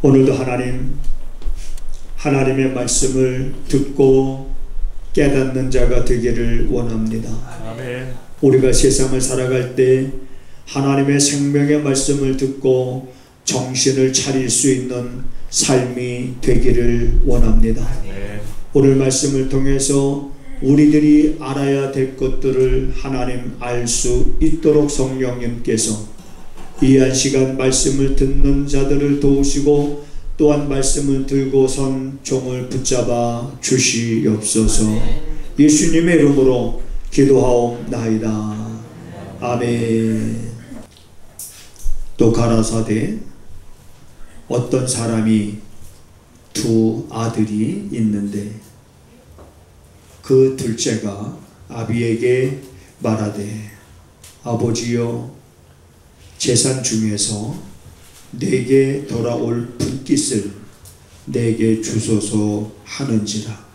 오늘도 하나님의 말씀을 듣고 깨닫는 자가 되기를 원합니다. 아멘. 우리가 세상을 살아갈 때 하나님의 생명의 말씀을 듣고 정신을 차릴 수 있는 삶이 되기를 원합니다. 아멘. 오늘 말씀을 통해서 우리들이 알아야 될 것들을 하나님 알 수 있도록 성령님께서 이 한 시간 말씀을 듣는 자들을 도우시고 또한 말씀을 들고선 종을 붙잡아 주시옵소서. 예수님의 이름으로 기도하옵나이다. 아멘. 또 가라사대 어떤 사람이 두 아들이 있는데 그 둘째가 아비에게 말하되 아버지여 재산 중에서 내게 돌아올 분깃을 내게 주소서 하는지라.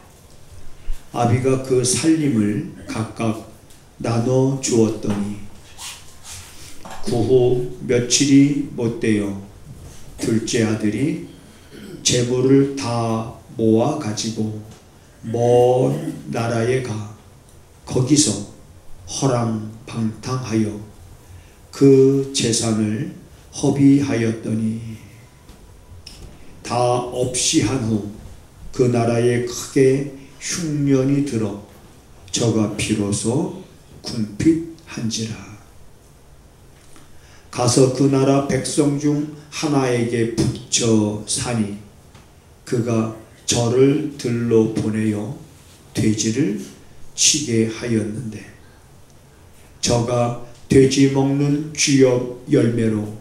아비가 그 살림을 각각 나눠 주었더니 그 후 며칠이 못되어 둘째 아들이 재물을 다 모아 가지고 먼 나라에 가 거기서 허랑방탕하여 그 재산을 허비하였더니 다 없이 한 후 그 나라에 크게 흉년이 들어 저가 비로소 궁핍한지라. 가서 그 나라 백성 중 하나에게 붙여 사니 그가 저를 들러 보내어 돼지를 치게 하였는데 저가 돼지 먹는 쥐업 열매로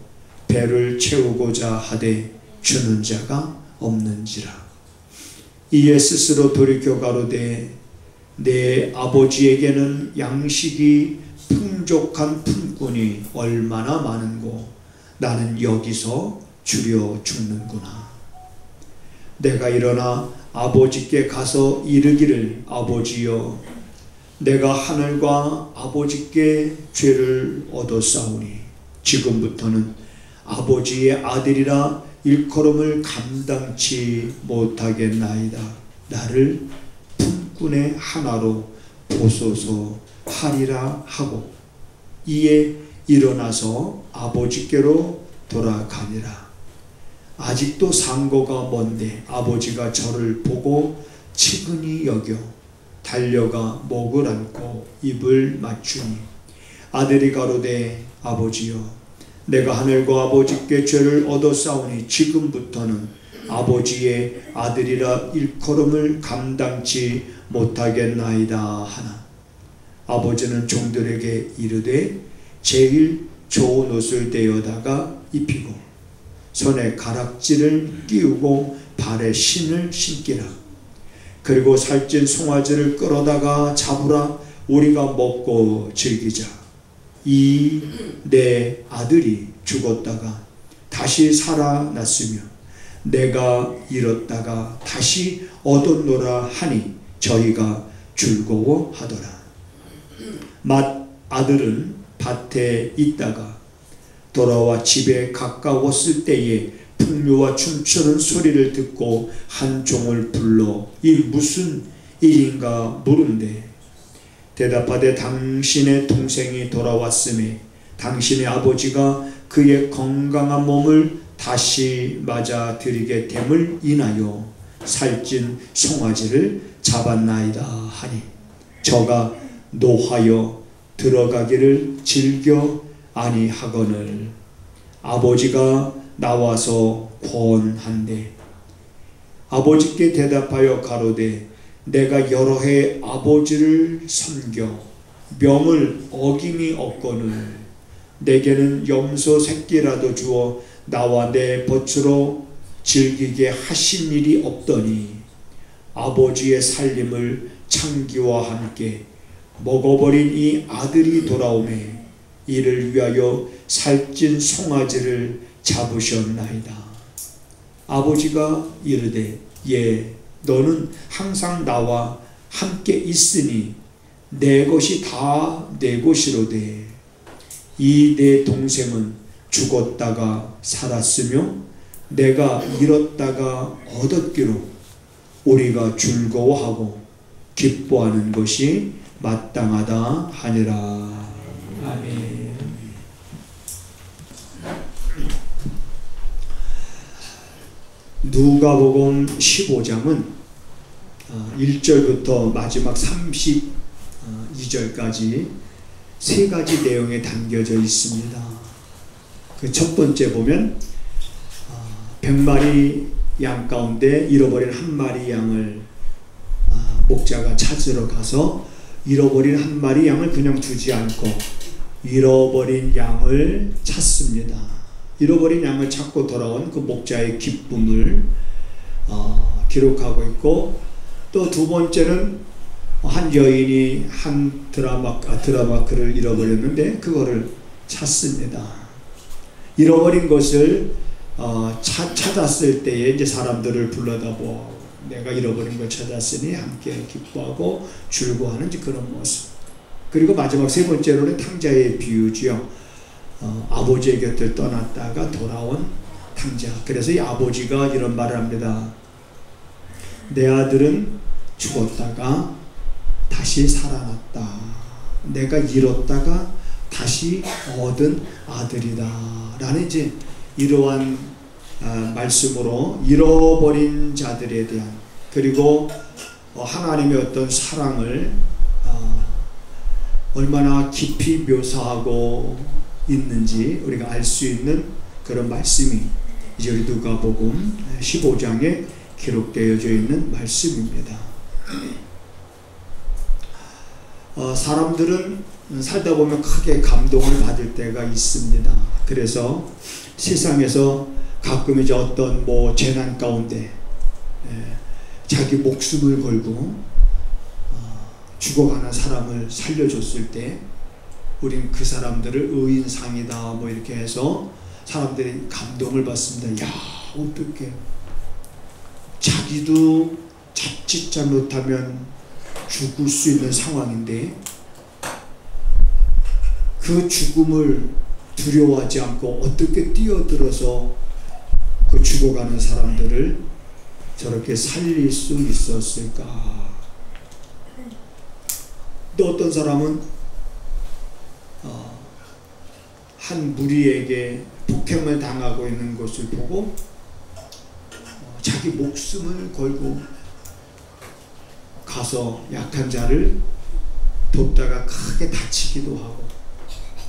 배를 채우고자 하되 주는 자가 없는지라. 이에 스스로 돌이켜 가로되 내 아버지에게는 양식이 풍족한 품꾼이 얼마나 많은고 나는 여기서 주려 죽는구나. 내가 일어나 아버지께 가서 이르기를 아버지여 내가 하늘과 아버지께 죄를 얻었사오니 지금부터는 아버지의 아들이라 일컬음을 감당치 못하겠나이다. 나를 품꾼의 하나로 보소서 하리라 하고 이에 일어나서 아버지께로 돌아가니라. 아직도 상고가 먼데 아버지가 저를 보고 측은히 여겨 달려가 목을 안고 입을 맞추니 아들이 가로되 아버지여 내가 하늘과 아버지께 죄를 얻었사오니 지금부터는 아버지의 아들이라 일컬음을 감당치 못하겠나이다 하나 아버지는 종들에게 이르되 제일 좋은 옷을 대어다가 입히고 손에 가락지를 끼우고 발에 신을 신기라. 그리고 살찐 송아지를 끌어다가 잡으라. 우리가 먹고 즐기자. 이 내 아들이 죽었다가 다시 살아났으며 내가 잃었다가 다시 얻었노라 하니 저희가 즐거워하더라. 맏아들은 밭에 있다가 돌아와 집에 가까웠을 때에 풍류와 춤추는 소리를 듣고 한 종을 불러 이 무슨 일인가 물은데 대답하되 당신의 동생이 돌아왔음에 당신의 아버지가 그의 건강한 몸을 다시 맞아 드리게 됨을 인하여 살찐 송아지를 잡았나이다 하니 저가 노하여 들어가기를 즐겨 아니하거늘 아버지가 나와서 권한대 아버지께 대답하여 가로되 내가 여러 해 아버지를 섬겨 명을 어김이 없거늘 내게는 염소 새끼라도 주어 나와 내 벗으로 즐기게 하신 일이 없더니 아버지의 살림을 창기와 함께 먹어버린 이 아들이 돌아오매 이를 위하여 살찐 송아지를 잡으셨나이다. 아버지가 이르되 예 너는 항상 나와 함께 있으니 내 것이 다 내 것이로되 이 내 동생은 죽었다가 살았으며 내가 잃었다가 얻었기로 우리가 즐거워하고 기뻐하는 것이 마땅하다 하니라. 아멘. 누가복음 15장은 1절부터 마지막 32절까지 세 가지 내용에 담겨져 있습니다. 그 첫 번째 보면 100마리 양 가운데 잃어버린 한 마리 양을 목자가 찾으러 가서 잃어버린 한 마리 양을 그냥 두지 않고 잃어버린 양을 찾습니다. 잃어버린 양을 찾고 돌아온 그 목자의 기쁨을 기록하고 있고, 또 두 번째는 한 여인이 한 드라마크를 잃어버렸는데 그거를 찾습니다. 잃어버린 것을 찾았을 때에 이제 사람들을 불러다 보고 내가 잃어버린 걸 찾았으니 함께 기뻐하고 즐거워하는 그런 모습. 그리고 마지막 세 번째로는 탕자의 비유지요. 아버지의 곁을 떠났다가 돌아온 탕자. 그래서 이 아버지가 이런 말을 합니다. 내 아들은 죽었다가 다시 살아났다. 내가 잃었다가 다시 얻은 아들이다. 라는 이제 이러한 말씀으로 잃어버린 자들에 대한, 그리고 하나님의 어떤 사랑을 얼마나 깊이 묘사하고 있는지 우리가 알 수 있는 그런 말씀이 이제 우리 누가복음 15장에 기록되어져 있는 말씀입니다. 사람들은 살다 보면 크게 감동을 받을 때가 있습니다. 그래서 세상에서 가끔 이제 어떤 재난 가운데 자기 목숨을 걸고 죽어가는 사람을 살려줬을 때 우린 그 사람들을 의인상이다 이렇게 해서 사람들이 감동을 받습니다. 야, 어떻게 자기도 자칫 잘못하면 죽을 수 있는 상황인데 그 죽음을 두려워하지 않고 어떻게 뛰어들어서 그 죽어가는 사람들을 저렇게 살릴 수 있었을까? 또 어떤 사람은 한 무리에게 폭행을 당하고 있는 것을 보고 자기 목숨을 걸고 가서 약한 자를 돕다가 크게 다치기도 하고,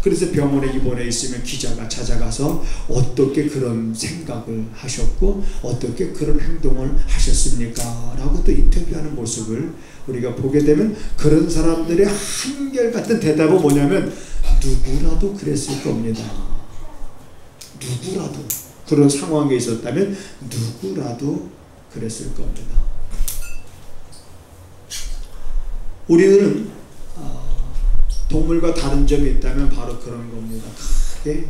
그래서 병원에 입원해 있으면 기자가 찾아가서 어떻게 그런 생각을 하셨고 어떻게 그런 행동을 하셨습니까? 라고 또 인터뷰하는 모습을 우리가 보게 되면 그런 사람들의 한결같은 대답은 뭐냐면 누구라도 그랬을 겁니다. 누구라도 그런 상황에 있었다면 누구라도 그랬을 겁니다. 우리는 동물과 다른 점이 있다면 바로 그런 겁니다. 크게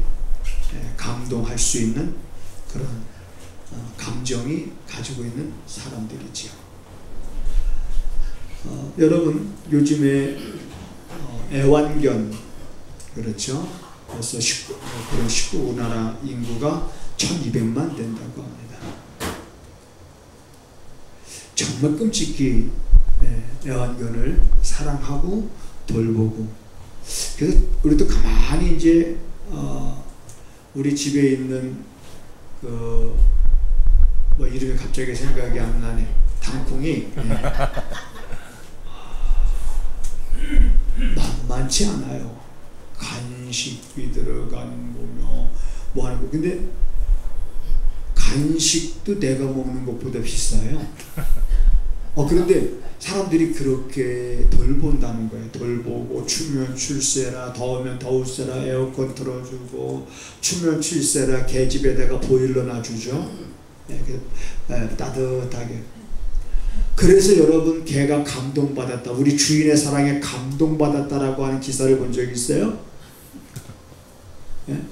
감동할 수 있는 그런 감정이 가지고 있는 사람들이지요. 여러분 요즘에 애완견, 그렇죠? 그래서 그런 19나라 인구가 1200만 된다고 합니다. 정말 끔찍히 애완견을 사랑하고 돌보고, 그래서 우리도 가만히 이제 우리 집에 있는 이름이 갑자기 생각이 안 나네. 당콩이 만만치 않아요. 간식비 들어가는 거며 뭐 하는 거. 근데 간식도 내가 먹는 것보다 비싸요. 그런데 사람들이 그렇게 돌본다는 거예요. 돌보고 추면 출세라, 더우면 더울세라 에어컨 틀어주고, 추면 출세라 개집에다가 보일러 놔주죠. 따뜻하게. 그래서 여러분 개가 감동받았다, 우리 주인의 사랑에 감동받았다라고 하는 기사를 본 적 있어요? 예?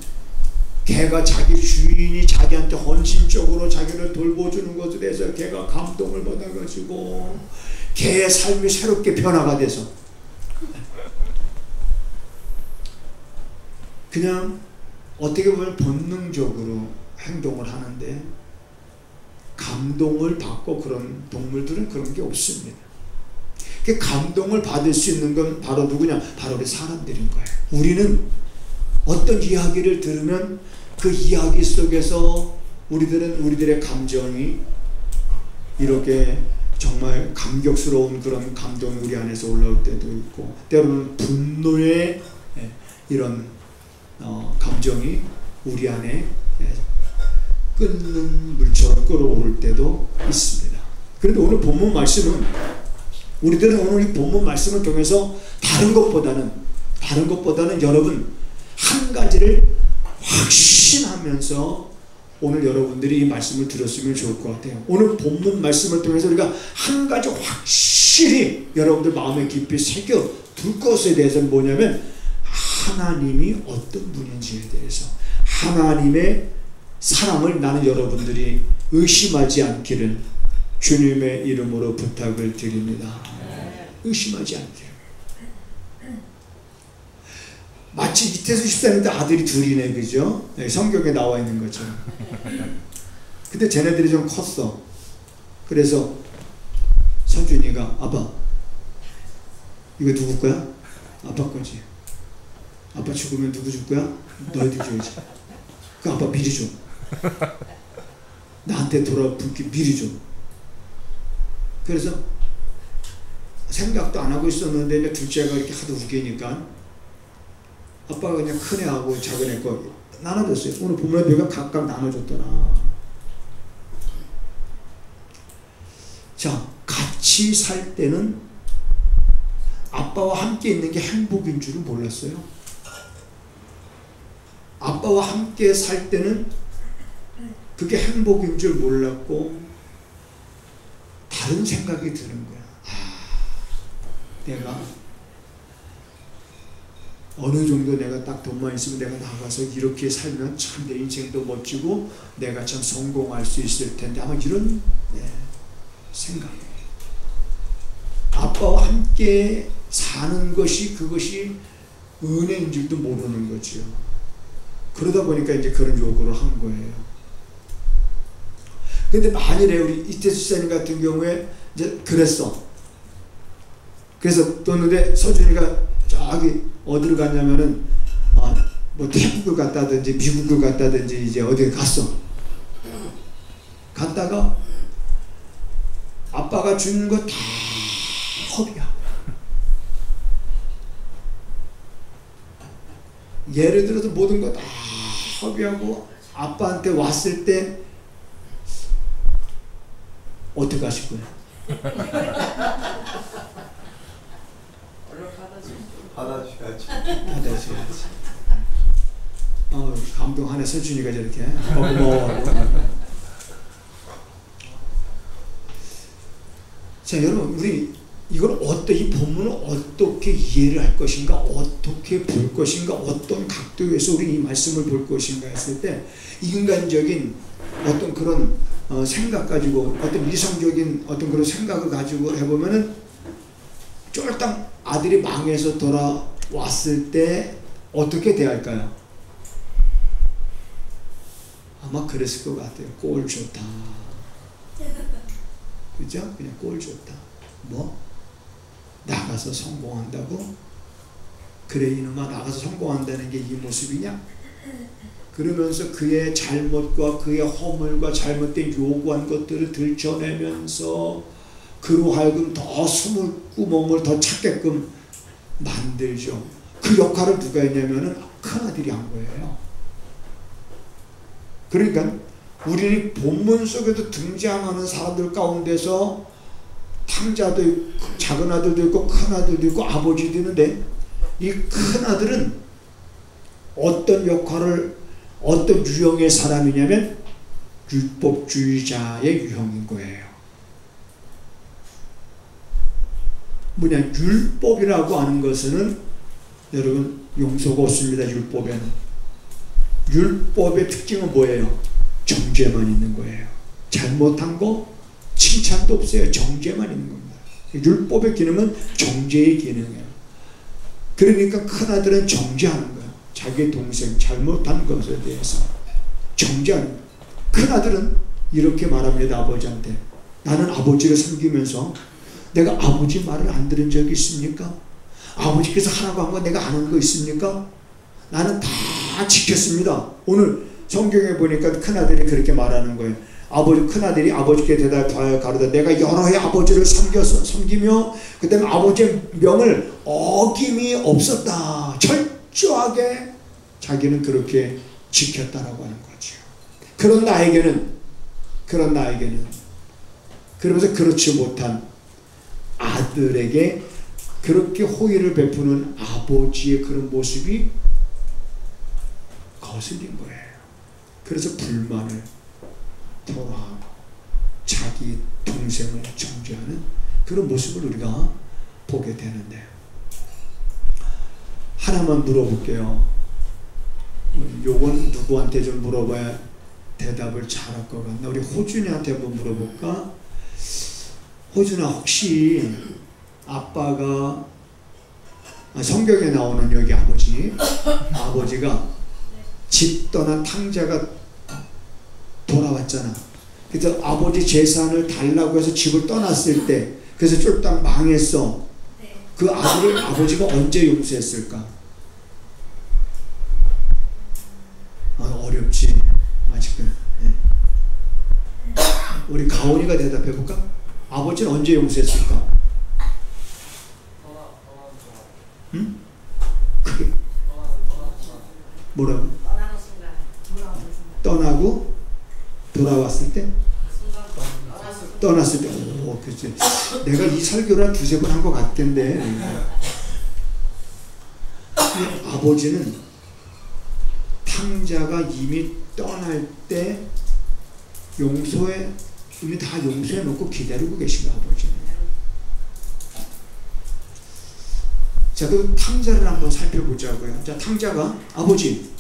개가 자기 주인이 자기한테 헌신적으로 자기를 돌보주는 것에 대해서 개가 감동을 받아가지고 개의 삶이 새롭게 변화가 돼서 그냥 어떻게 보면 본능적으로 행동을 하는데 감동을 받고 그런 동물들은 그런 게 없습니다. 그 감동을 받을 수 있는 건 바로 누구냐? 바로 우리 사람들인 거예요. 우리는 어떤 이야기를 들으면 그 이야기 속에서 우리들의 감정이 이렇게 정말 감격스러운 그런 감동이 우리 안에서 올라올 때도 있고, 때로는 분노의 이런 감정이 우리 안에 끓는 물처럼 끓어오를 때도 있습니다. 그런데 오늘 본문 말씀은, 우리들은 오늘 이 본문 말씀을 통해서 다른 것보다는 여러분 한 가지를 확신하면서 오늘 여러분들이 이 말씀을 들었으면 좋을 것 같아요. 오늘 본문 말씀을 통해서 우리가 한 가지 확실히 여러분들 마음에 깊이 새겨 둘 것에 대해서는 뭐냐면, 하나님이 어떤 분인지에 대해서, 하나님의 사랑을 나는 여러분들이 의심하지 않기를 주님의 이름으로 부탁을 드립니다. 의심하지 않기를. 마치 이태수 집사님도 아들이 둘이네, 그죠? 네, 성경에 나와 있는 것처럼. 근데 쟤네들이 좀 컸어. 그래서 서준이가, 아빠 이거 누구 거야? 아빠 거지. 아빠 죽으면 누구 줄 거야? 너희들 줘야지. 그 아빠 미리 줘. 나한테 돌아붙기 미리 줘. 그래서 생각도 안 하고 있었는데 둘째가 이렇게 하도 우기니까 아빠가 그냥 큰 애하고 작은 애 거 나눠줬어요. 오늘 보면 내가 각각 나눠줬더라. 자, 같이 살 때는 아빠와 함께 있는 게 행복인 줄은 몰랐어요. 아빠와 함께 살 때는 그게 행복인 줄 몰랐고 다른 생각이 드는 거야. 내가 어느 정도 내가 딱 돈만 있으면 내가 나가서 이렇게 살면 참 내 인생도 멋지고 내가 참 성공할 수 있을 텐데, 아마 이런 생각. 아빠와 함께 사는 것이, 그것이 은혜인 줄도 모르는 거죠. 그러다 보니까 이제 그런 요구를 한 거예요. 근데 만일에 우리 이태수 집사님 같은 경우에 이제 그랬어. 그래서 떴는데 서준이가 저기 어디를 갔냐면은 뭐 태국을 갔다든지 미국을 갔다든지 이제 어디 갔어. 갔다가 아빠가 주는 거 다 허비야. 예를 들어서 모든 거 다 허비하고 아빠한테 왔을 때 어떻게 하실 거예요? 받아줘야지. 감동하네. 서준이가 저렇게 고마워. 자, 여러분, 우리 이걸 이 본문을 어떻게 이해를 할 것인가, 어떻게 볼 것인가, 어떤 각도에서 우리 이 말씀을 볼 것인가 했을 때, 인간적인 어떤 그런 생각 가지고, 어떤 이성적인 어떤 그런 생각을 가지고 해보면은 쫄딱 아들이 망해서 돌아왔을 때 어떻게 대할까요? 아마 그랬을 것 같아요. 꼴 좋다. 그죠? 그냥 꼴 좋다. 뭐? 나가서 성공한다고? 그래 이놈아, 나가서 성공한다는 게 이 모습이냐? 그러면서 그의 잘못과 그의 허물과 잘못된 요구한 것들을 들춰내면서 그로 하여금 더 숨구멍을 더 찾게끔 만들죠. 그 역할을 누가 했냐면은 큰아들이 한 거예요. 그러니까 우리 본문 속에도 등장하는 사람들 가운데서 탕자도 있고 작은 아들도 있고 큰 아들도 있고 아버지도 있는데, 이 큰 아들은 어떤 역할을, 어떤 유형의 사람이냐면 율법주의자의 유형인 거예요. 뭐냐, 율법이라고 하는 것은 여러분 용서가 없습니다. 율법에는. 율법의 특징은 뭐예요? 정죄만 있는 거예요. 잘못한 거 칭찬도 없어요. 정죄만 있는 겁니다. 율법의 기능은 정죄의 기능이에요. 그러니까 큰아들은 정죄하는 거예요. 자기 동생 잘못한 것에 대해서 정죄하는 거예요. 큰아들은 이렇게 말합니다. 아버지한테. 나는 아버지를 섬기면서 내가 아버지 말을 안 들은 적이 있습니까? 아버지께서 하라고 한 거 내가 안 한 거 있습니까? 나는 다 지켰습니다. 오늘 성경에 보니까 큰아들이 그렇게 말하는 거예요. 큰아들이 아버지께 대답하여 가로되 내가 여러 해 아버지를 섬기며 그 다음에 아버지의 명을 어김이 없었다. 철저하게 자기는 그렇게 지켰다라고 하는 거죠. 그런 나에게는 그러면서 그렇지 못한 아들에게 그렇게 호의를 베푸는 아버지의 그런 모습이 거슬린 거예요. 그래서 불만을 토로하고 자기 동생을 정죄하는 그런 모습을 우리가 보게 되는데, 하나만 물어볼게요. 요건 누구한테 좀 물어봐야 대답을 잘할 것 같나? 우리 호준이한테 한번 물어볼까? 호준아, 혹시 아빠가 성경에 나오는 여기 아버지가 집 떠난 탕자가 돌아왔잖아. 그래서 아버지 재산을 달라고 해서 집을 떠났을 때, 그래서 쫄딱 망했어. 그 아들을 아버지가 언제 용서했을까? 어렵지 아직은. 우리 가온이가 대답해볼까? 아버지는 언제 용서했을까? 응? 그게 뭐라고? 떠나고 돌아왔을 때? 떠났을 때. 오, 그치. 내가 이 설교를 한 두세 번 한 것 같던데. 아버지는 탕자가 이미 떠날 때 이미 다 용서해 놓고 기다리고 계신 아버지는. 자, 그 탕자를 한번 살펴보자고요. 자, 탕자가 아버지,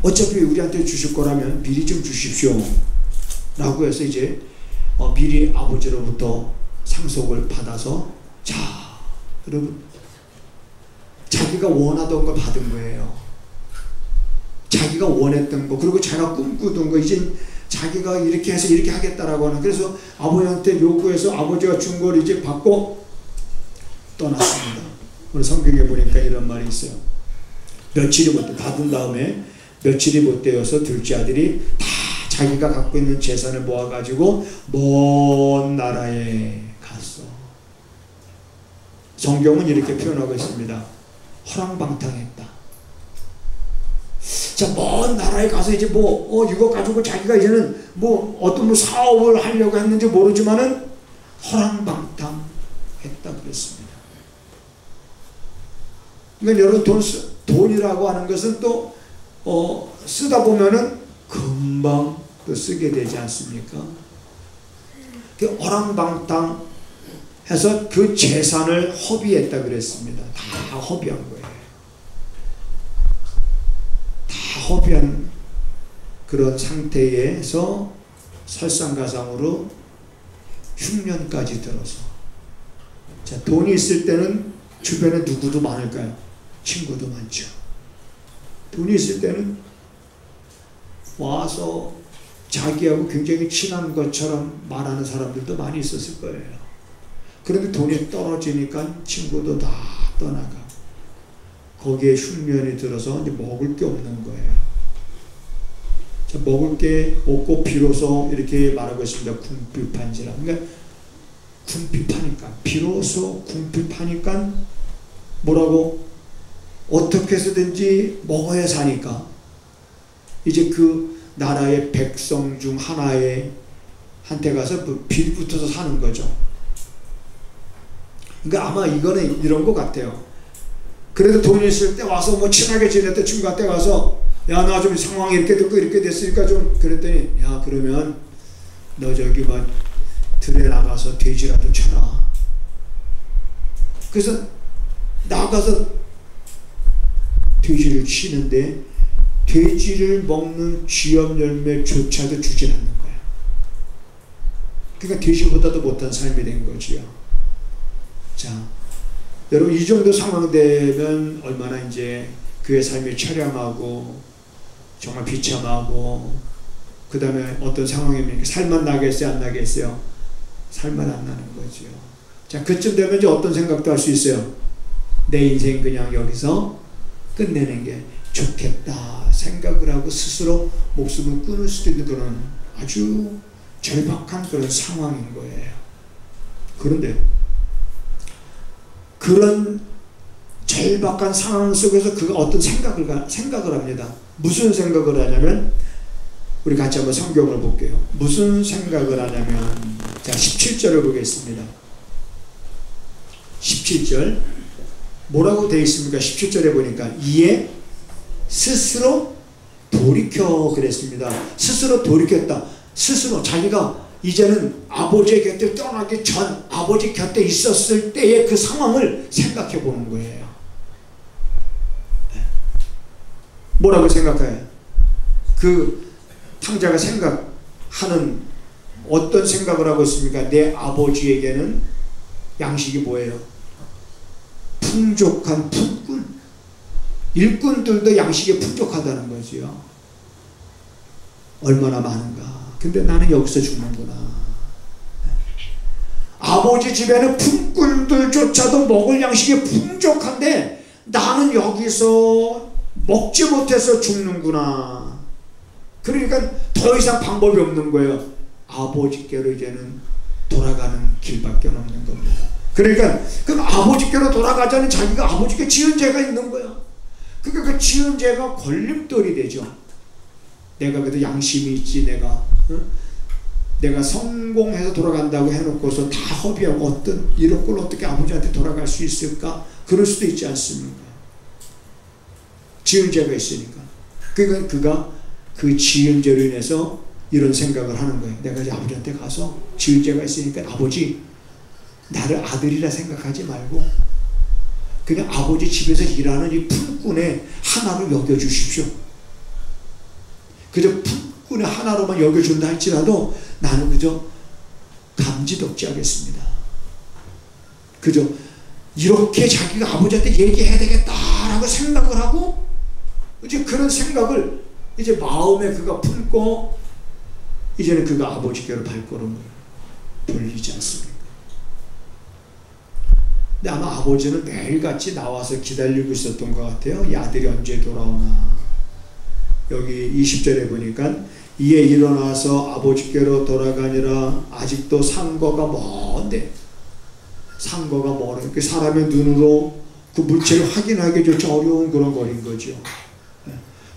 어차피 우리한테 주실 거라면 미리 좀 주십시오 라고 해서 이제 미리 아버지로부터 상속을 받아서, 자, 여러분, 자기가 원하던 걸 받은 거예요. 자기가 원했던 거, 그리고 자기가 꿈꾸던 거, 이제 자기가 이렇게 해서 이렇게 하겠다라고 하는. 그래서 아버지한테 요구해서 아버지가 준 걸 이제 받고 떠났습니다. 오늘 성경에 보니까 이런 말이 있어요. 며칠이 못 받은 다음에 며칠이 못 되어서 둘째 아들이 다 자기가 갖고 있는 재산을 모아가지고 먼 나라에 갔어. 성경은 이렇게 표현하고 있습니다. 허랑방탕했다. 자, 먼 나라에 가서 이제 이거 가지고 자기가 이제는 어떤 사업을 하려고 했는지 모르지만은 허랑방탕했다 그랬습니다. 그러니까 여러분, 돈이라고 하는 것은 또 쓰다 보면은 금방 또 쓰게 되지 않습니까? 그 허랑방탕 해서 그 재산을 허비했다 그랬습니다. 다 허비한 거예요. 다 허비한 그런 상태에서 설상가상으로 흉년까지 들어서. 자, 돈이 있을 때는 주변에 누구도 많을까요? 친구도 많죠. 돈이 있을 때는 와서 자기하고 굉장히 친한 것처럼 말하는 사람들도 많이 있었을 거예요. 그런데 돈이 떨어지니까 친구도 다 떠나가. 거기에 흉년이 들어서 이제 먹을 게 없는 거예요. 자, 먹을 게 없고 비로소 이렇게 말하고 있습니다. 궁핍한지라. 그러니까 궁핍하니까, 비로소 궁핍하니까 뭐라고? 어떻게 해서든지 먹어야 사니까 이제 그 나라의 백성 중 한테 가서 빌 붙어서 사는 거죠. 그러니까 아마 이거는 이런 것 같아요. 그래도 돈이 있을 때 와서 친하게 지냈던 친구한테 가서, 야, 나 좀 상황이 이렇게 됐고 이렇게 됐으니까 좀, 그랬더니, 야, 그러면 너 저기 들에 나가서 돼지라도 쳐라. 그래서 나가서 돼지를 치는데 돼지를 먹는 쥐염 열매조차도 주질 않는 거야. 그러니까 돼지보다도 못한 삶이 된 거지요. 자, 여러분, 이 정도 상황 되면 얼마나 이제 그의 삶이 처량하고 정말 비참하고 그 다음에 어떤 상황입니까? 살만 나겠어요? 안 나겠어요? 살만 안 나는 거죠. 자, 그쯤 되면 이제 어떤 생각도 할 수 있어요? 내 인생 그냥 여기서 끝내는 게 좋겠다 생각을 하고 스스로 목숨을 끊을 수도 있는 그런 아주 절박한 그런 상황인 거예요. 그런데 그런 절박한 상황 속에서 그가 어떤 생각을 합니다. 무슨 생각을 하냐면, 우리 같이 한번 성경을 볼게요. 무슨 생각을 하냐면, 자, 17절을 보겠습니다. 17절 뭐라고 되어 있습니까? 17절에 보니까 이에 스스로 돌이켜 그랬습니다. 스스로 돌이켰다. 스스로 자기가 이제는 아버지의 곁을 떠나기 전 아버지 곁에 있었을 때의 그 상황을 생각해 보는 거예요. 뭐라고 생각해요? 그 탕자가 생각하는 어떤 생각을 하고 있습니까? 내 아버지에게는 양식이 뭐예요? 풍족한 품꾼. 일꾼들도 양식이 풍족하다는 거지요. 얼마나 많은가. 근데 나는 여기서 죽는구나. 아버지 집에는 품꾼들조차도 먹을 양식이 풍족한데 나는 여기서 먹지 못해서 죽는구나. 그러니까 더 이상 방법이 없는 거예요. 아버지께로 이제는 돌아가는 길밖에 없는 겁니다. 그러니까 그 아버지께로 돌아가자니 자기가 아버지께 지은 죄가 있는 거예요. 그러니까 그 지은 죄가 걸림돌이 되죠. 내가 그래도 양심이 있지, 내가 성공해서 돌아간다고 해놓고서 다 허비하고 이런 걸 어떻게 아버지한테 돌아갈 수 있을까? 그럴 수도 있지 않습니까? 지은 죄가 있으니까. 그러니까 그가 그 지은 죄로 인해서 이런 생각을 하는 거예요. 내가 이제 아버지한테 가서 지은 죄가 있으니까 아버지, 나를 아들이라 생각하지 말고 그냥 아버지 집에서 일하는 이 품꾼의 하나로 여겨주십시오. 그저 품꾼의 하나로만 여겨준다 할지라도 나는 그저 감지덕지하겠습니다. 그저 이렇게 자기가 아버지한테 얘기해야 되겠다라고 생각을 하고, 이제 그런 생각을 이제 마음에 그가 품고 이제는 그가 아버지께로 발걸음을 돌리지 않습니다. 근데 아마 아버지는 매일같이 나와서 기다리고 있었던 것 같아요. 이 아들이 언제 돌아오나. 여기 20절에 보니까 이에 일어나서 아버지께로 돌아가니라. 아직도 상거가 먼데, 상거가 멀어요. 그 사람의 눈으로 그 물체를 확인하기조차 어려운 그런 거리인 거죠.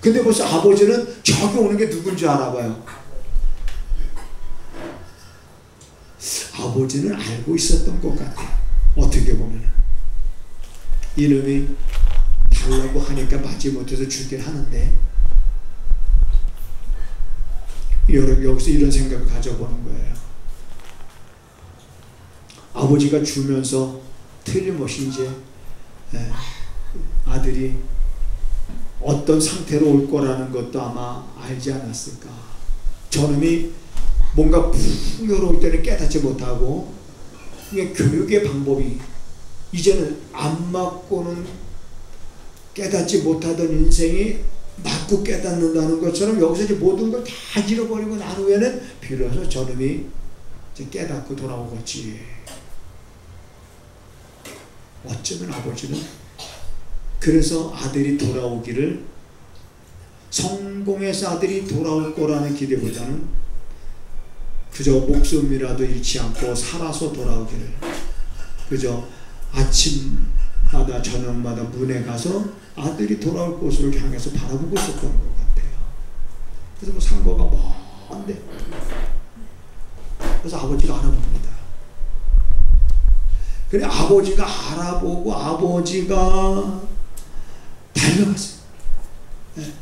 근데 벌써 아버지는 저기 오는 게 누군지 알아봐요. 아버지는 알고 있었던 것 같아요. 어떻게 보면 이놈이 달라고 하니까 맞지 못해서 주긴 하는데, 여기서 이런 생각을 가져보는 거예요. 아버지가 주면서 틀림없이 이제 아들이 어떤 상태로 올 거라는 것도 아마 알지 않았을까. 저놈이 뭔가 풍요로울 때는 깨닫지 못하고, 이게 교육의 방법이 이제는 안 맞고는 깨닫지 못하던 인생이 맞고 깨닫는다는 것처럼 여기서 이제 모든 걸 다 잃어버리고 난 후에는 비로소 저놈이 이제 깨닫고 돌아오겠지. 어쩌면 아버지는 그래서 아들이 돌아오기를, 성공해서 아들이 돌아올 거라는 기대보다는 그저 목숨이라도 잃지 않고 살아서 돌아오기를, 그저 아침마다 저녁마다 문에 가서 아들이 돌아올 곳을 향해서 바라보고 있었던 것 같아요. 그래서 뭐 상거가 먼데, 그래서 아버지가 알아봅니다. 그래 아버지가 알아보고 아버지가 달려갔어요. 네.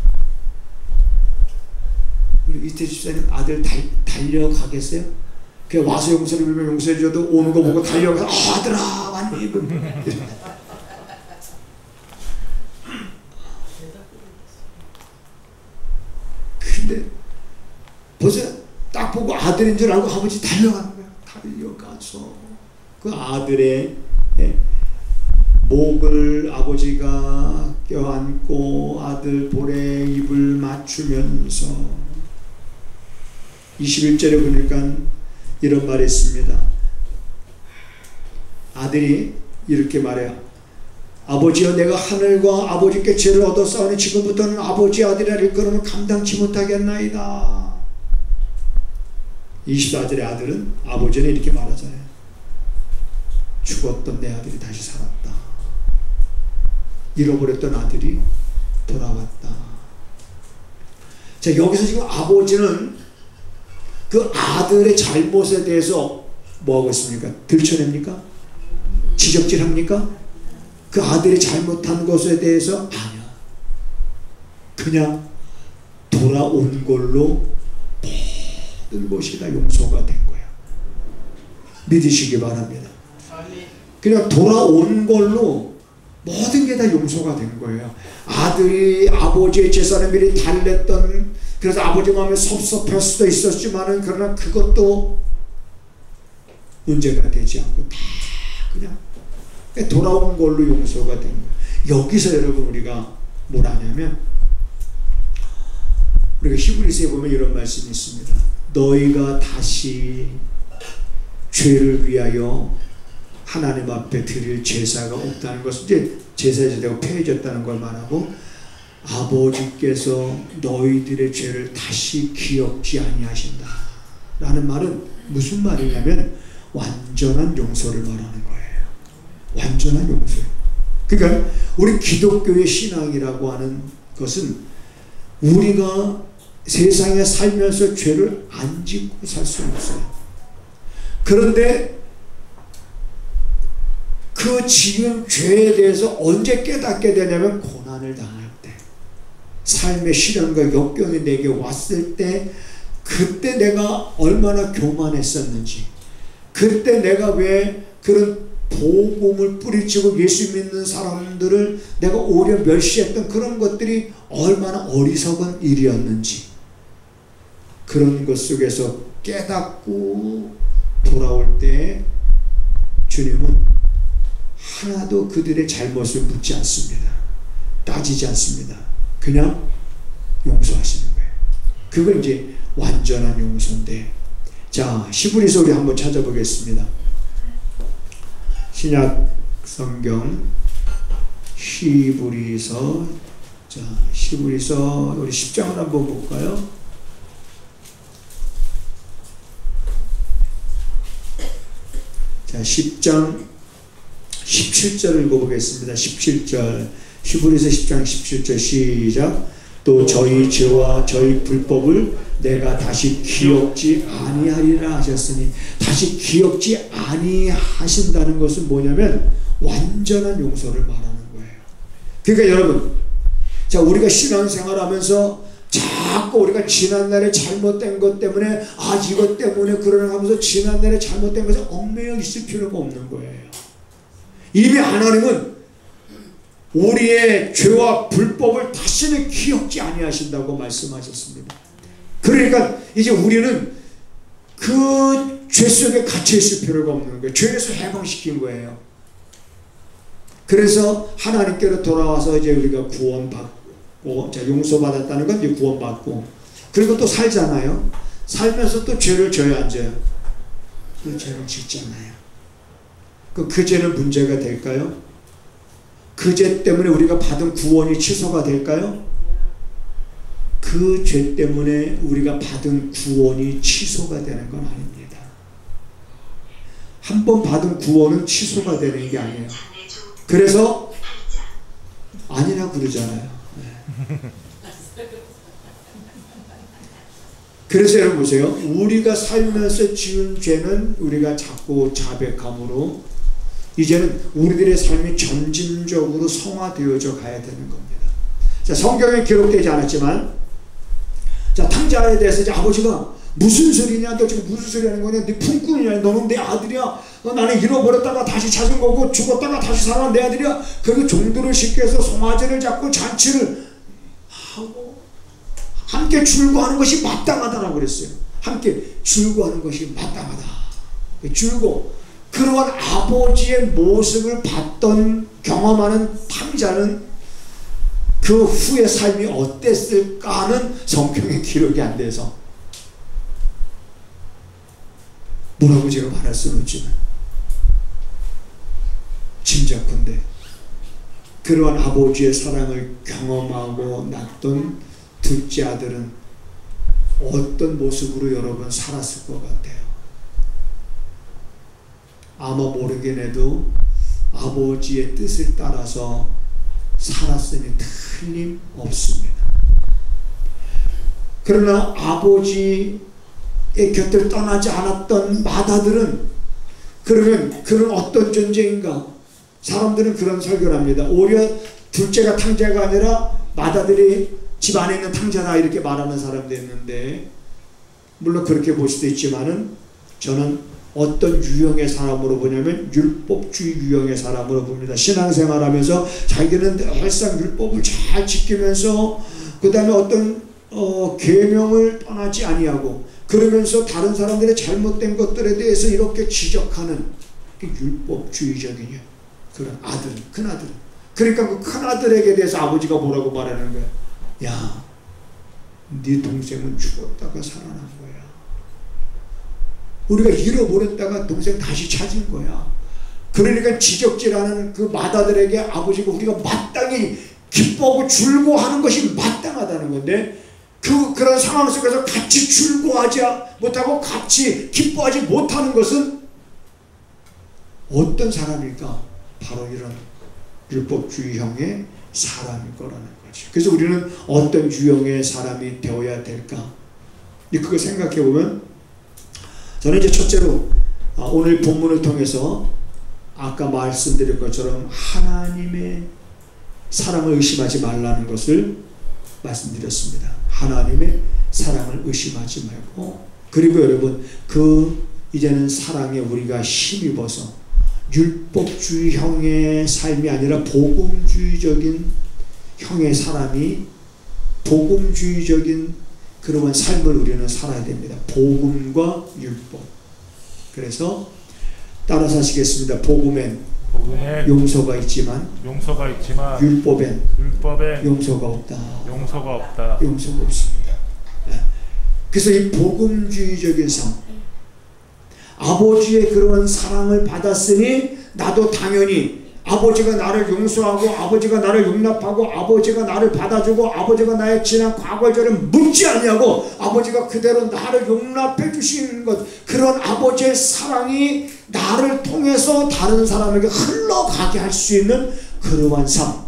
우리 이태주 집사님 아들 달려가겠어요? 그 와서 용서를 빌면 용서해줘도 오는 거 보고 달려가서 아들아 왔니? 근데 벌써 딱 보고 아들인 줄 알고 아버지 달려가는 거야. 달려가서 그 아들의 목을 아버지가 껴안고 아들 볼에 입을 맞추면서 21절에 보니까 이런 말이 있습니다. 아들이 이렇게 말해요. 아버지여, 내가 하늘과 아버지께 죄를 얻었사오니 지금부터는 아버지 아들이라 일컬음을 감당치 못하겠나이다. 24절의 아들은 아버지는 이렇게 말하잖아요. 죽었던 내 아들이 다시 살았다. 잃어버렸던 아들이 돌아왔다. 자, 여기서 지금 아버지는 그 아들의 잘못에 대해서 뭐하고 있습니까? 들춰냅니까? 지적질합니까? 그 아들이 잘못한 것에 대해서 아니야. 그냥 돌아온 걸로 모든 것이 다 용서가 된 거야. 믿으시기 바랍니다. 그냥 돌아온 걸로 모든 게 다 용서가 된 거예요. 아들이 아버지의 재산을 미리 달랬던, 그래서 아버지 마음에 섭섭할 수도 있었지만은 그러나 그것도 문제가 되지 않고 다 그냥 돌아온 걸로 용서가 된 거예요. 여기서 여러분 우리가 뭘 하냐면, 우리가 히브리서에 보면 이런 말씀이 있습니다. 너희가 다시 죄를 위하여 하나님 앞에 드릴 제사가 없다는 것은, 이제 제사의 제도가 폐해졌다는 걸 말하고, 아버지께서 너희들의 죄를 다시 기억지 아니하신다 라는 말은 무슨 말이냐면 완전한 용서를 말하는 거예요. 완전한 용서예요. 그러니까 우리 기독교의 신앙이라고 하는 것은 우리가 세상에 살면서 죄를 안 짓고 살 수는 없어요. 그런데 그 지은 죄에 대해서 언제 깨닫게 되냐면 고난을 당할 때, 삶의 시련과 역경이 내게 왔을 때, 그때 내가 얼마나 교만했었는지, 그때 내가 왜 그런 복음을 뿌리치고 예수 믿는 사람들을 내가 오히려 멸시했던 그런 것들이 얼마나 어리석은 일이었는지, 그런 것 속에서 깨닫고 돌아올 때 주님은 하나도 그들의 잘못을 묻지 않습니다. 따지지 않습니다. 그냥 용서하시는 거예요. 그걸 이제 완전한 용서인데, 자, 히브리서 우리 한번 찾아보겠습니다. 신약 성경 히브리서, 자, 히브리서 우리 10장을 한번 볼까요? 자, 10장 17절을 읽어보겠습니다. 17절, 히브리서 10장 17절 시작. 또 저희 죄와 저희 불법을 내가 다시 기억지 아니하리라 하셨으니, 다시 기억지 아니하신다는 것은 뭐냐면 완전한 용서를 말하는 거예요. 그러니까 여러분, 자, 우리가 신앙생활하면서 자꾸 우리가 지난날에 잘못된 것 때문에, 아, 이것 때문에 그러나 하면서 지난날에 잘못된 것에 얽매여 있을 필요가 없는 거예요. 이미 하나님은 우리의 죄와 불법을 다시는 기억지 아니하신다고 말씀하셨습니다. 그러니까 이제 우리는 그 죄 속에 갇혀 있을 필요가 없는 거예요. 죄에서 해방시킨 거예요. 그래서 하나님께로 돌아와서 이제 우리가 구원받고, 자, 용서받았다는 건 이제 구원받고, 그리고 또 살잖아요. 살면서 또 죄를 져야 안 져요? 그 죄를 짓잖아요. 그 죄는 문제가 될까요? 그 죄 때문에 우리가 받은 구원이 취소가 될까요? 그 죄 때문에 우리가 받은 구원이 취소가 되는 건 아닙니다. 한 번 받은 구원은 취소가 되는 게 아니에요. 그래서 아니라 그러잖아요. 그래서 여러분 보세요. 우리가 살면서 지은 죄는 우리가 자꾸 자백함으로 이제는 우리들의 삶이 점진적으로 성화되어져 가야 되는 겁니다. 자, 성경에 기록되지 않았지만, 자, 탕자에 대해서 이제 아버지가 무슨 소리냐, 너 지금 무슨 소리 하는 거냐, 네 품꾼이냐, 너는 내 아들이야, 나는 잃어버렸다가 다시 찾은 거고 죽었다가 다시 살아난 내 아들이야. 그리고 종들을 시켜서 송아지를 잡고 잔치를 하고 함께 줄고하는 것이 마땅하다라고 그랬어요. 함께 줄고하는 것이 마땅하다. 줄고, 그러한 아버지의 모습을 봤던, 경험하는 탕자는 그 후의 삶이 어땠을까 하는 성경의 기록이 안 돼서 뭐라고 제가 말할 수는 없지만 짐작컨대 그러한 아버지의 사랑을 경험하고 낳던 둘째 아들은 어떤 모습으로 여러분 살았을 것 같아요? 아마 모르긴 해도 아버지의 뜻을 따라서 살았으니 틀림없습니다. 그러나 아버지의 곁을 떠나지 않았던 맏아들은 그러면 그런 어떤 존재인가? 사람들은 그런 설교를 합니다. 오히려 둘째가 탕자가 아니라 맏아들이 집 안에 있는 탕자다 이렇게 말하는 사람도 있는데, 물론 그렇게 볼 수도 있지만은 저는 어떤 유형의 사람으로 보냐면 율법주의 유형의 사람으로 봅니다. 신앙생활하면서 자기는 늘상 율법을 잘 지키면서 그 다음에 어떤 계명을 떠나지 아니하고 그러면서 다른 사람들의 잘못된 것들에 대해서 이렇게 지적하는 율법주의적인 그런 아들, 큰아들. 그러니까 그 큰아들에게 대해서 아버지가 뭐라고 말하는 거야? 야, 네 동생은 죽었다가 살아난 거야. 우리가 잃어버렸다가 동생 다시 찾은 거야. 그러니까 지적질하는 그 맏아들에게 아버지가 우리가 마땅히 기뻐하고 줄고하는 것이 마땅하다는 건데, 그런 상황 속에서 같이 줄고하지 못하고 같이 기뻐하지 못하는 것은 어떤 사람일까? 바로 이런 율법주의형의 사람일 거라는 거죠. 그래서 우리는 어떤 유형의 사람이 되어야 될까? 그거 생각해 보면, 저는 이제 첫째로 오늘 본문을 통해서 아까 말씀드린 것처럼 하나님의 사랑을 의심하지 말라는 것을 말씀드렸습니다. 하나님의 사랑을 의심하지 말고, 그리고 여러분 이제는 사랑에 우리가 힘입어서 율법주의형의 삶이 아니라 복음주의적인 형의 사람이, 복음주의적인 그러한 삶을 우리는 살아야 됩니다. 복음과 율법. 그래서 따라서 하시겠습니다. 복음엔 용서가 있지만 율법엔 용서가 없다. 용서가 없습니다. 그래서 이 복음주의적인 삶, 아버지의 그러한 사랑을 받았으니 나도 당연히 아버지가 나를 용서하고 아버지가 나를 용납하고 아버지가 나를 받아주고 아버지가 나의 지난 과거의 죄를 묻지 아니하고 아버지가 그대로 나를 용납해 주시는 것, 그런 아버지의 사랑이 나를 통해서 다른 사람에게 흘러가게 할 수 있는 그러한 삶.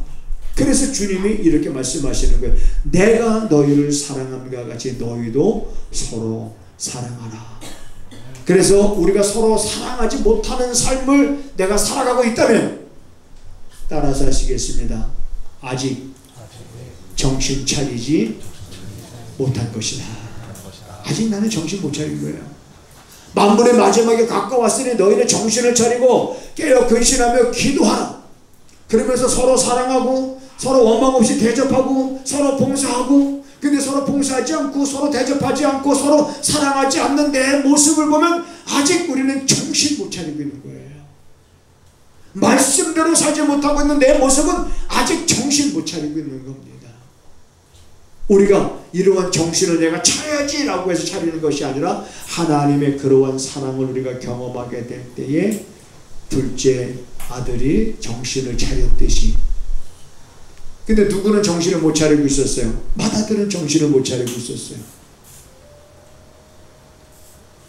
그래서 주님이 이렇게 말씀하시는 거예요. 내가 너희를 사랑함과 같이 너희도 서로 사랑하라. 그래서 우리가 서로 사랑하지 못하는 삶을 내가 살아가고 있다면, 따라서 하시겠습니다. 아직 정신 차리지 못한 것이다. 아직 나는 정신 못 차린 거예요. 만물의 마지막에 가까웠으니 너희는 정신을 차리고 깨어 근신하며 기도하라. 그러면서 서로 사랑하고 서로 원망 없이 대접하고 서로 봉사하고, 근데 서로 봉사하지 않고 서로 대접하지 않고 서로 사랑하지 않는 내 모습을 보면 아직 우리는 정신 못 차리고 있는 거예요. 말씀대로 살지 못하고 있는 내 모습은 아직 정신 못 차리고 있는 겁니다. 우리가 이러한 정신을 내가 차려야지 라고 해서 차리는 것이 아니라 하나님의 그러한 사랑을 우리가 경험하게 될 때에 둘째 아들이 정신을 차렸듯이. 근데 누구는 정신을 못 차리고 있었어요? 맏아들은 정신을 못 차리고 있었어요.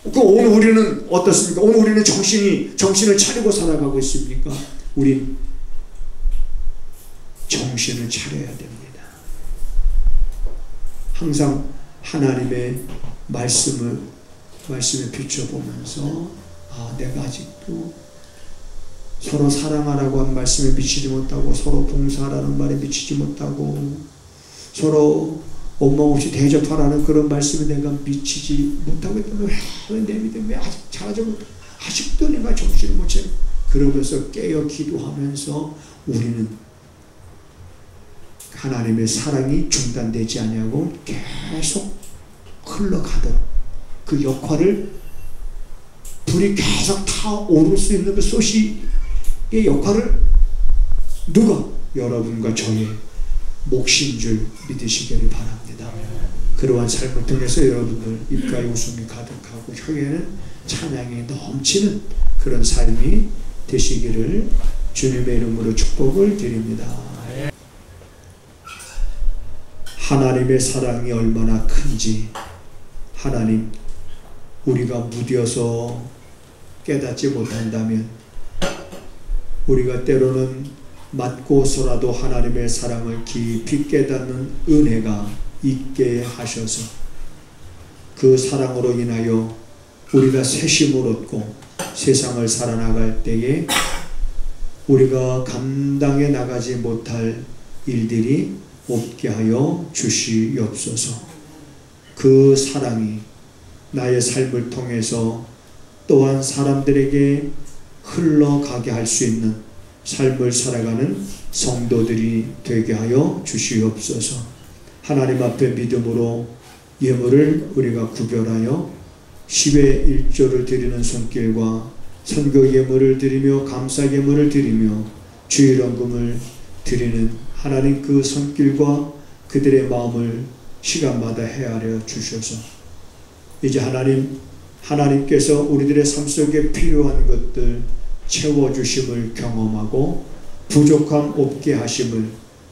오늘 우리는 어떻습니까? 오늘 우리는 정신을 차리고 살아가고 있습니까? 우린 정신을 차려야 됩니다. 항상 하나님의 말씀에 비춰보면서 내가 아직도 서로 사랑하라고 한 말씀에 미치지 못하고 서로 봉사하라는 말에 미치지 못하고 서로 원망 없이 대접하라는 그런 말씀에 내가 미치지 못하고 있다면 내 믿음 왜 아직 잘하지 못해? 아직도 내가 정신을 못 차려. 그러면서 깨어 기도하면서 우리는 하나님의 사랑이 중단되지 아니하고 계속 흘러가던 그 역할을, 불이 계속 타오를 수 있는 그 소시의 역할을 누가? 여러분과 저의 몫인 줄 믿으시기를 바랍니다. 그러한 삶을 통해서 여러분들 입가에 웃음이 가득하고 혀에는 찬양이 넘치는 그런 삶이 되시기를 주님의 이름으로 축복을 드립니다. 하나님의 사랑이 얼마나 큰지 하나님, 우리가 무뎌서 깨닫지 못한다면 우리가 때로는 맞고서라도 하나님의 사랑을 깊이 깨닫는 은혜가 있게 하셔서 그 사랑으로 인하여 우리가 새심을 얻고 세상을 살아나갈 때에 우리가 감당해 나가지 못할 일들이 없게 하여 주시옵소서. 그 사랑이 나의 삶을 통해서 또한 사람들에게 흘러가게 할 수 있는 삶을 살아가는 성도들이 되게 하여 주시옵소서. 하나님 앞에 믿음으로 예물을 우리가 구별하여 10의 1조를 드리는 손길과 선교 예물을 드리며 감사 예물을 드리며 주일원금을 드리는 하나님 그 손길과 그들의 마음을 시간마다 헤아려 주셔서 이제 하나님께서 우리들의 삶 속에 필요한 것들 채워주심을 경험하고 부족함 없게 하심을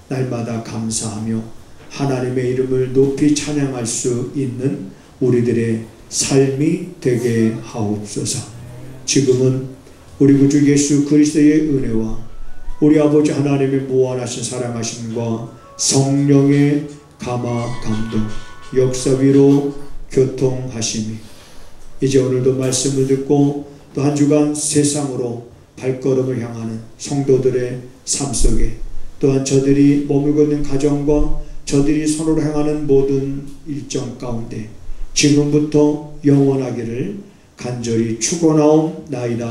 날마다 감사하며 하나님의 이름을 높이 찬양할 수 있는 우리들의 삶이 되게 하옵소서. 지금은 우리 구주 예수 그리스도의 은혜와 우리 아버지 하나님의 무한하신 사랑하심과 성령의 감화 감동 역사 위로 교통하심이 이제 오늘도 말씀을 듣고 또 한 주간 세상으로 발걸음을 향하는 성도들의 삶 속에 또한 저들이 머물고 있는 가정과 저들이 서로를 향하는 모든 일정 가운데 지금부터 영원하기를 간절히 축원하옵나이다.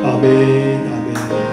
아멘 아멘.